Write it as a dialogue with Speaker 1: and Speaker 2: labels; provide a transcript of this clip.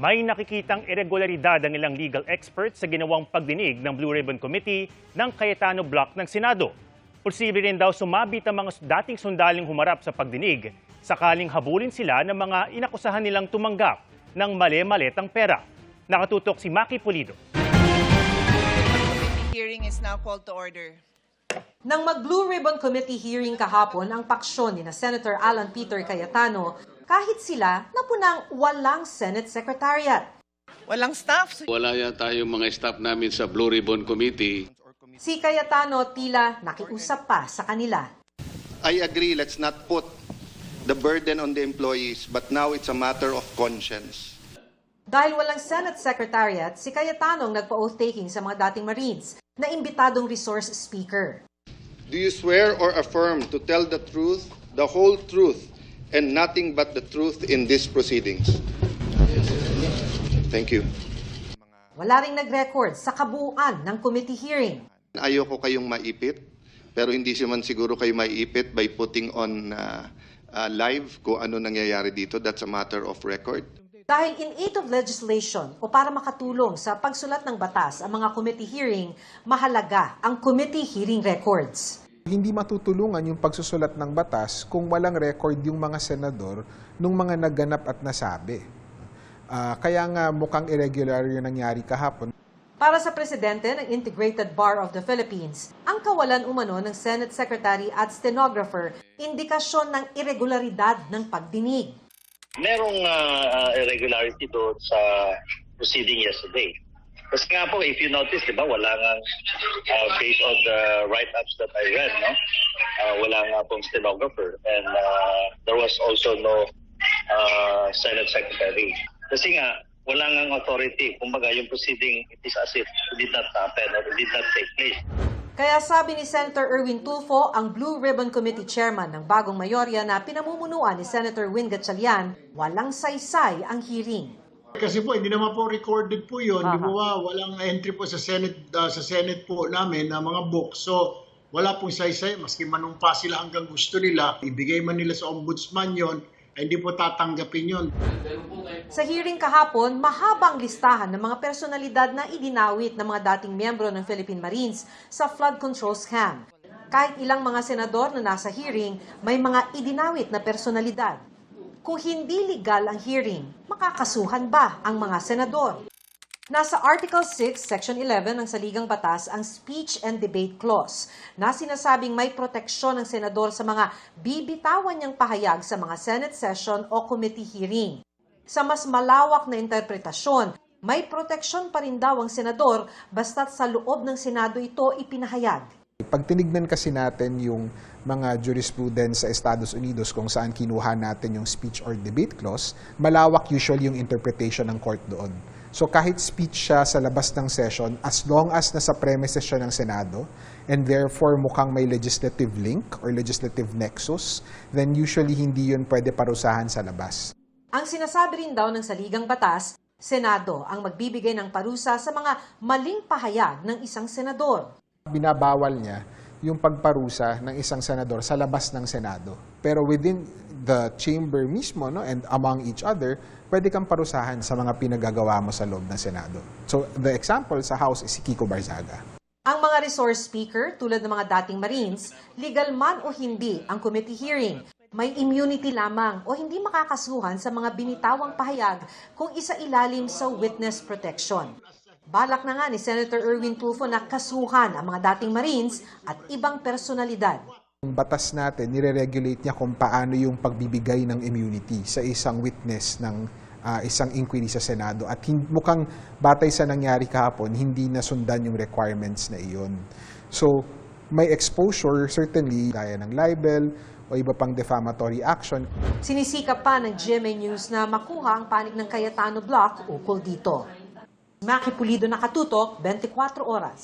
Speaker 1: May nakikitang irregularidad ang ilang legal experts sa ginawang pagdinig ng Blue Ribbon Committee ng Cayetano Block ng Senado. Posible rin daw sumabit ang mga dating sundaling humarap sa pagdinig sakaling habulin sila ng mga inakusahan nilang tumanggap ng mali-maletang pera. Nakatutok si Maki Pulido.
Speaker 2: The hearing is now called to order.
Speaker 3: Nang mag-Blue Ribbon Committee hearing kahapon ang paksyon ni Senator Alan Peter Cayetano, kahit sila napunang walang Senate Secretariat.
Speaker 2: Walang staff.
Speaker 4: Wala yata yung mga staff namin sa Blue Ribbon Committee.
Speaker 3: Si Cayetano tila nakiusap pa sa kanila.
Speaker 5: I agree, let's not put the burden on the employees, but now it's a matter of conscience.
Speaker 3: Dahil walang Senate Secretariat, si Cayetano ang nagpa-oath-taking sa mga dating Marines na imbitadong resource speaker.
Speaker 5: Do you swear or affirm to tell the truth, the whole truth, and nothing but the truth in these proceedings? Thank you.
Speaker 3: Wala ring nag-record sa kabuuan ng committee hearing.
Speaker 5: Ayoko kayong maipit, pero hindi man siguro kayo maipit by putting on live kung ano nangyayari dito. That's a matter of record.
Speaker 3: Dahil in aid of legislation o para makatulong sa pagsulat ng batas ang mga committee hearing, mahalaga ang committee hearing records.
Speaker 6: Hindi matutulungan yung pagsusulat ng batas kung walang record yung mga senador nung mga nagganap at nasabi. Kaya nga mukhang irregular yung nangyari kahapon.
Speaker 3: Para sa presidente ng Integrated Bar of the Philippines, ang kawalan umano ng Senate Secretary at stenographer, indikasyon ng irregularidad ng pagdinig.
Speaker 7: Merong irregularity doon sa proceeding yesterday. Kasi nga po, if you notice, di ba, wala nga, based on the write-ups that I read, no? Wala nga pong stenographer. And there was also no Senate Secretary. Kasi nga, wala nga authority. Kumbaga, yung proceeding, it is as if it did not happen or it did not take place.
Speaker 3: Kaya sabi ni Senator Erwin Tulfo, ang Blue Ribbon Committee Chairman ng bagong mayorya na pinamumunuan ni Senator Win Gatchalian, walang saysay ang hearing.
Speaker 8: Kasi po, hindi naman po recorded po yun. Di ba, walang entry po sa Senate po namin na mga books. So, wala pong saysay, maski manumpa sila hanggang gusto nila, ibigay man nila sa ombudsman yon, ay hindi po tatanggapin yon.
Speaker 3: Sa hearing kahapon, mahabang listahan ng mga personalidad na idinawit ng mga dating miyembro ng Philippine Marines sa flood control scam. Kahit ilang mga senador na nasa hearing, may mga idinawit na personalidad. Kung hindi legal ang hearing, makakasuhan ba ang mga senador? Nasa Article 6, Section 11 ng Saligang Batas ang Speech and Debate Clause na sinasabing may proteksyon ng senador sa mga bibitawan niyang pahayag sa mga Senate session o committee hearing. Sa mas malawak na interpretasyon, may proteksyon pa rin daw ang senador basta't sa loob ng Senado ito ipinahayag.
Speaker 6: Pag tinignan kasi natin yung mga jurisprudence sa Estados Unidos kung saan kinuha natin yung speech or debate clause, malawak usually yung interpretation ng court doon. So kahit speech siya sa labas ng session, as long as nasa premises siya ng Senado, and therefore mukhang may legislative link or legislative nexus, then usually hindi yun pwede parusahan sa labas.
Speaker 3: Ang sinasabi rin daw ng Saligang Batas, Senado ang magbibigay ng parusa sa mga maling pahayag ng isang senador.
Speaker 6: Binabawal niya yung pagparusa ng isang senador sa labas ng Senado. Pero within the chamber mismo, no, and among each other, pwede kang parusahan sa mga pinagagawa mo sa loob ng Senado. So the example sa House is si Kiko Barzaga.
Speaker 3: Ang mga resource speaker tulad ng mga dating Marines, legal man o hindi ang committee hearing, may immunity lamang o hindi makakasuhan sa mga binitawang pahayag kung isa ilalim sa witness protection. Balak na nga ni Senator Erwin Tulfo na kasuhan ang mga dating Marines at ibang personalidad.
Speaker 6: Yung batas natin, nire-regulate niya kung paano yung pagbibigay ng immunity sa isang witness ng isang inquiry sa Senado. At mukhang batay sa nangyari kahapon, hindi nasundan yung requirements na iyon. So, may exposure certainly, gaya ng libel o iba pang defamatory action.
Speaker 3: Sinisikap pa ng GMA News na makuha ang panig ng Cayetano Block ukol dito. Maki Pulido, nakatutok, 24 oras.